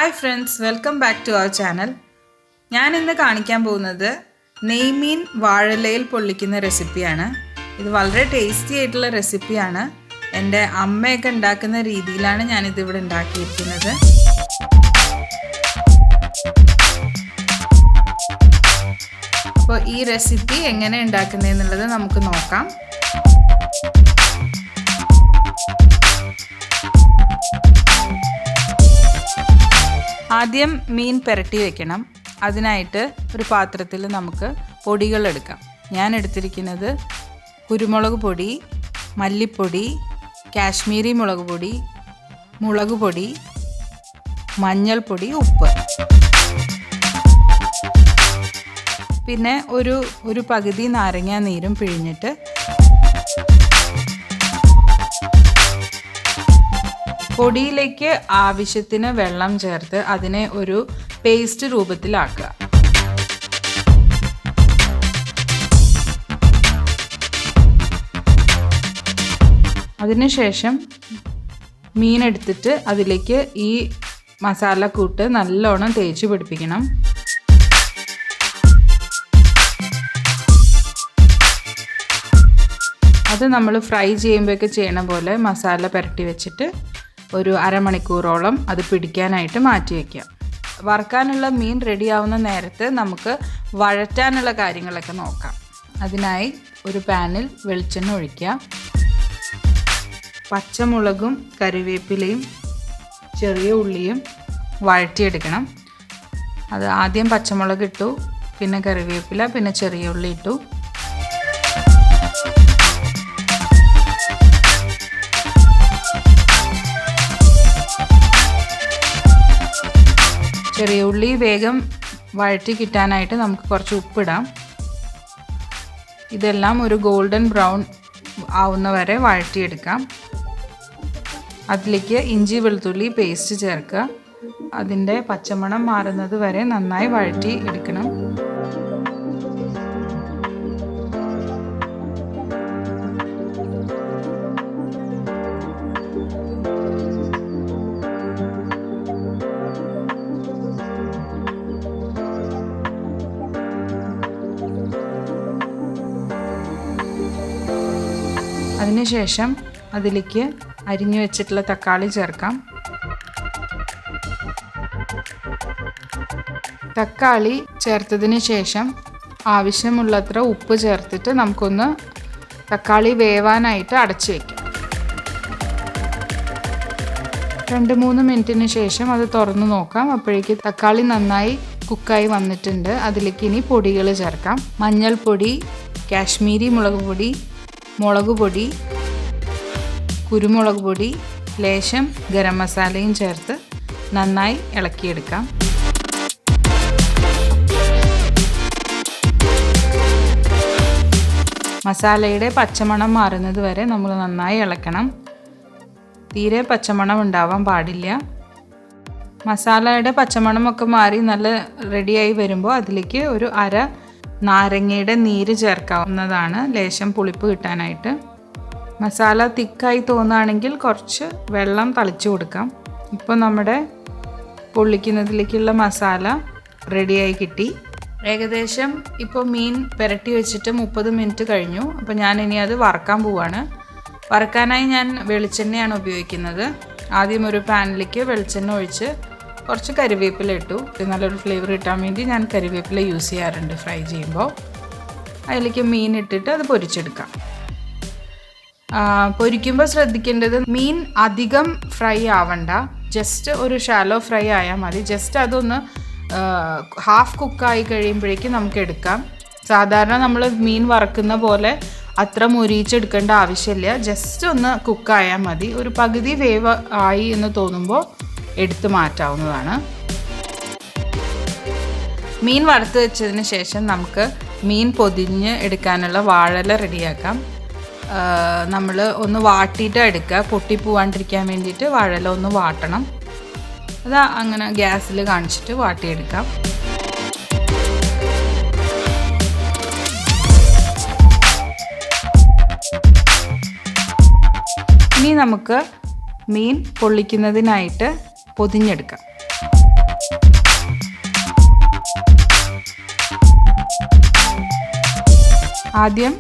Hi friends, welcome back to our channel. ഞാൻ ഇന്ന് കാണിക്കാൻ പോകുന്നത് നെയ്മീൻ വാഴയിലയിൽ പൊള്ളിക്കുന്ന റെസിപ്പിയാണ്. ഇത് വളരെ ടേസ്റ്റി ആയിട്ടുള്ള റെസിപ്പിയാണ്. എൻ്റെ അമ്മയൊക്കെ ഉണ്ടാക്കുന്ന രീതിയിലാണ് ഞാൻ ഇത് ഇവിടെ ഉണ്ടാക്കിയിരിക്കുന്നത്. അപ്പോൾ ഈ റെസിപ്പി എങ്ങനെ ഉണ്ടാക്കുന്നതെന്നുള്ളത് നമുക്ക് നോക്കാം. ആദ്യം മീൻ പുരട്ടി വെക്കണം. അതിനായിട്ട് ഒരു പാത്രത്തിൽ നമുക്ക് പൊടികൾ എടുക്കാം. ഞാൻ എടുത്തിരിക്കുന്നത് കുരുമുളക് പൊടി, മല്ലിപ്പൊടി, കാശ്മീരി മുളക് പൊടി, മുളക് പൊടി, മഞ്ഞൾപ്പൊടി, ഉപ്പ്, പിന്നെ ഒരു പകുതി നാരങ്ങ നീരും പിഴിഞ്ഞിട്ട് പൊടിയിലേക്ക് ആവശ്യത്തിന് വെള്ളം ചേർത്ത് അതിനെ ഒരു പേസ്റ്റ് രൂപത്തിലാക്കുക. അതിനുശേഷം മീൻ എടുത്തിട്ട് അതിലേക്ക് ഈ മസാലക്കൂട്ട് നല്ലോണം തേച്ച് പിടിപ്പിക്കണം. അത് നമ്മൾ ഫ്രൈ ചെയ്യുമ്പോഴൊക്കെ ചെയ്യണ പോലെ മസാല പുരട്ടി വെച്ചിട്ട് ഒരു അരമണിക്കൂറോളം അത് പിടിക്കാനായിട്ട് മാറ്റി വയ്ക്കാം. വറുക്കാനുള്ള മീൻ റെഡിയാവുന്ന നേരത്ത് നമുക്ക് വഴറ്റാനുള്ള കാര്യങ്ങളൊക്കെ നോക്കാം. അതിനായി ഒരു പാനിൽ വെളിച്ചെണ്ണ ഒഴിക്കുക. പച്ചമുളകും കറിവേപ്പിലയും ചെറിയ ഉള്ളിയും വഴറ്റിയെടുക്കണം. അത് ആദ്യം പച്ചമുളക് ഇട്ടു, പിന്നെ കറിവേപ്പില, പിന്നെ ചെറിയ ഉള്ളി ഇട്ടു. ചെറിയ ഉള്ളി വേഗം വഴറ്റി കിട്ടാനായിട്ട് നമുക്ക് കുറച്ച് ഉപ്പിടാം. ഇതെല്ലാം ഒരു ഗോൾഡൻ ബ്രൗൺ ആവുന്ന വരെ വഴറ്റിയെടുക്കാം. അതിലേക്ക് ഇഞ്ചി വെളുത്തുള്ളി പേസ്റ്റ് ചേർക്കുക. അതിൻ്റെ പച്ചമണം മാറുന്നത് വരെ നന്നായി വഴറ്റി എടുക്കണം. അതിനുശേഷം അതിലേക്ക് അരിഞ്ഞു വെച്ചിട്ടുള്ള തക്കാളി ചേർക്കാം. തക്കാളി ചേർത്തതിന് ശേഷം ആവശ്യമുള്ളത്ര ഉപ്പ് ചേർത്തിട്ട് നമുക്കൊന്ന് തക്കാളി വേവാനായിട്ട് അടച്ചു വയ്ക്കാം. 2-3 മിനിറ്റിന് ശേഷം അത് തുറന്ന് നോക്കാം. അപ്പോഴേക്ക് തക്കാളി നന്നായി കുക്കായി വന്നിട്ടുണ്ട്. അതിലേക്ക് ഇനി പൊടികൾ ചേർക്കാം. മഞ്ഞൾപ്പൊടി, കാശ്മീരി മുളക് പൊടി, മുളക് പൊടി, കുരുമുളക് പൊടി, ലേശം ഗരം മസാലയും ചേർത്ത് നന്നായി ഇളക്കിയെടുക്കാം. മസാലയുടെ പച്ചമണം മാറുന്നത് വരെ നമ്മൾ നന്നായി ഇളക്കണം. തീരെ പച്ചമണം ഉണ്ടാവാൻ പാടില്ല. മസാലയുടെ പച്ചമണമൊക്കെ മാറി നല്ല റെഡിയായി വരുമ്പോൾ അതിലേക്ക് ഒരു അര നാരങ്ങയുടെ നീര് ചേർക്കാവുന്നതാണ്, ലേശം പുളിപ്പ് കിട്ടാനായിട്ട്. മസാല തിക്കായി തോന്നുകയാണെങ്കിൽ കുറച്ച് വെള്ളം തളിച്ചു കൊടുക്കാം. ഇപ്പോൾ നമ്മുടെ പൊള്ളിക്കുന്നതിലേക്കുള്ള മസാല റെഡിയായി കിട്ടി. ഏകദേശം ഇപ്പോൾ മീൻ പുരട്ടി വെച്ചിട്ട് 30 മിനിറ്റ് കഴിഞ്ഞു. അപ്പോൾ ഞാനിനി അത് വറക്കാൻ പോവാണ്. വറക്കാനായി ഞാൻ വെളിച്ചെണ്ണയാണ് ഉപയോഗിക്കുന്നത്. ആദ്യം ഒരു പാനിലേക്ക് വെളിച്ചെണ്ണ ഒഴിച്ച് കുറച്ച് കരിവേപ്പില ഇട്ടു. നല്ലൊരു ഫ്ലേവർ കിട്ടാൻ വേണ്ടി ഞാൻ കരിവേപ്പില യൂസ് ചെയ്യാറുണ്ട് ഫ്രൈ ചെയ്യുമ്പോൾ. അതിലേക്ക് മീൻ ഇട്ടിട്ട് അത് പൊരിച്ചെടുക്കാം. പൊരിക്കുമ്പോൾ ശ്രദ്ധിക്കേണ്ടത് മീൻ അധികം ഫ്രൈ ആവണ്ട, ജസ്റ്റ് ഒരു ഷാലോ ഫ്രൈ ആയാൽ മതി. ജസ്റ്റ് അതൊന്ന് ഹാഫ് കുക്കായി കഴിയുമ്പോഴേക്കും നമുക്ക് എടുക്കാം. സാധാരണ നമ്മൾ മീൻ വറക്കുന്ന പോലെ അത്ര മുരിച്ചെടുക്കേണ്ട ആവശ്യമില്ല. ജസ്റ്റ് ഒന്ന് കുക്കായാൽ മതി. ഒരു പകുതി വേവ് ആയി എന്ന് തോന്നുമ്പോൾ എടുത്ത് മാറ്റാവുന്നതാണ്. മീൻ വറുത്ത് വെച്ചതിന് ശേഷം നമുക്ക് മീൻ പൊതിഞ്ഞ് എടുക്കാനുള്ള വാഴയില റെഡിയാക്കാം. നമ്മൾ ഒന്ന് വാട്ടിയിട്ട് എടുക്കുക. പൊട്ടിപ്പോവാണ്ടിരിക്കാൻ വേണ്ടിയിട്ട് വാഴയില ഒന്ന് വാട്ടണം. അത് അങ്ങനെ ഗ്യാസിൽ കാണിച്ചിട്ട് വാട്ടിയെടുക്കാം. ഇനി നമുക്ക് മീൻ പൊള്ളിക്കുന്നതിനായിട്ട് പൊതിഞ്ഞെടുക്കാം. ആദ്യം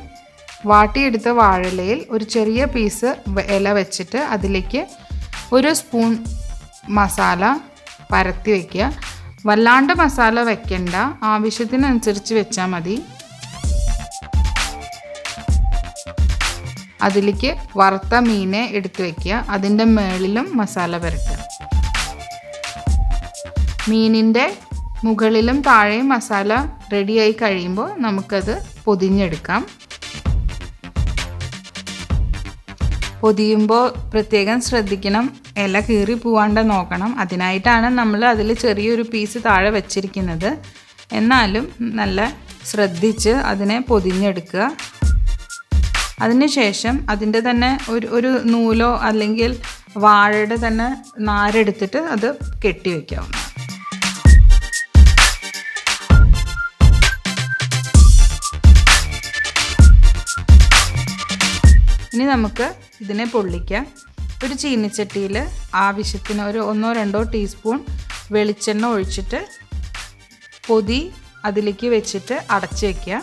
വാട്ടിയെടുത്ത വാഴയിലയിൽ ഒരു ചെറിയ പീസ് ഇല വെച്ചിട്ട് അതിലേക്ക് 1 സ്പൂൺ മസാല പരത്തി വയ്ക്കുക. വല്ലാണ്ട് മസാല വെക്കണ്ട, ആവശ്യത്തിനനുസരിച്ച് വെച്ചാൽ മതി. അതിലേക്ക് വറുത്ത മീനെ എടുത്ത് വയ്ക്കുക. അതിൻ്റെ മുകളിലും മസാല പുരട്ടുക. മീനിൻ്റെ മുകളിലും താഴെയും മസാല റെഡിയായി കഴിയുമ്പോൾ നമുക്കത് പൊതിഞ്ഞെടുക്കാം. പൊതിയുമ്പോൾ പ്രത്യേകം ശ്രദ്ധിക്കണം, ഇല കീറി പോവാണ്ട് നോക്കണം. അതിനായിട്ടാണ് നമ്മൾ അതിൽ ചെറിയൊരു പീസ് താഴെ വെച്ചിരിക്കുന്നത്. എന്നാലും നല്ല ശ്രദ്ധിച്ച് അതിനെ പൊതിഞ്ഞെടുക്കുക. അതിനുശേഷം അതിൻ്റെ തന്നെ ഒരു നൂലോ അല്ലെങ്കിൽ വാഴയുടെ തന്നെ നാരെടുത്തിട്ട് അത് കെട്ടി വയ്ക്കാവുന്നതാണ്. ഇനി നമുക്ക് ഇതിനെ പൊള്ളിക്കാം. ഒരു ചീനിച്ചട്ടിയിൽ ആവശ്യത്തിന് ഒരു 1-2 ടീസ്പൂൺ വെളിച്ചെണ്ണ ഒഴിച്ചിട്ട് പൊതി അതിലേക്ക് വെച്ചിട്ട് അടച്ച് വയ്ക്കുക.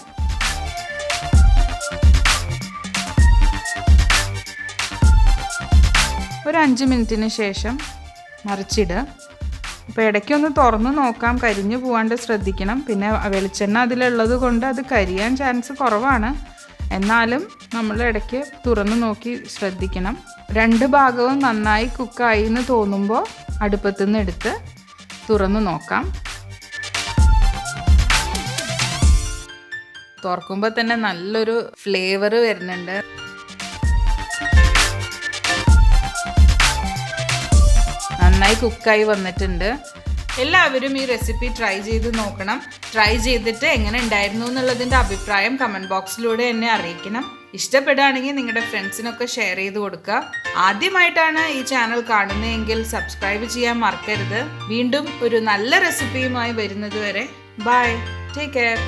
ഒരു 5 മിനിറ്റിന് ശേഷം മറിച്ചിടുക. അപ്പോൾ ഇടയ്ക്കൊന്ന് തുറന്ന് നോക്കാം, കരിഞ്ഞു പോകാണ്ട് ശ്രദ്ധിക്കണം. പിന്നെ വെളിച്ചെണ്ണ അതിലുള്ളത് കൊണ്ട് അത് കരിയാൻ ചാൻസ് കുറവാണ്. എന്നാലും നമ്മൾ ഇടയ്ക്ക് തുറന്ന് നോക്കി ശ്രദ്ധിക്കണം. 2 ഭാഗവും നന്നായി കുക്കായി എന്ന് തോന്നുമ്പോൾ അടുപ്പത്തു നിന്ന് എടുത്ത് തുറന്ന് നോക്കാം. തുറക്കുമ്പോൾ തന്നെ നല്ലൊരു ഫ്ലേവർ വരുന്നുണ്ട്. നന്നായി കുക്കായി വന്നിട്ടുണ്ട്. എല്ലാവരും ഈ റെസിപ്പി ട്രൈ ചെയ്ത് നോക്കണം. ട്രൈ ചെയ്തിട്ട് എങ്ങനെ ഉണ്ടായിരുന്നു എന്നുള്ളതിൻ്റെ അഭിപ്രായം കമൻറ്റ് ബോക്സിലൂടെ എന്നെ അറിയിക്കണം. ഇഷ്ടപ്പെടുകയാണെങ്കിൽ നിങ്ങളുടെ ഫ്രണ്ട്സിനൊക്കെ ഷെയർ ചെയ്ത് കൊടുക്കുക. ആദ്യമായിട്ടാണ് ഈ ചാനൽ കാണുന്നതെങ്കിൽ സബ്സ്ക്രൈബ് ചെയ്യാൻ മറക്കരുത്. വീണ്ടും ഒരു നല്ല റെസിപ്പിയുമായി വരുന്നത് വരെ ബൈ, ടേക്ക് കെയർ.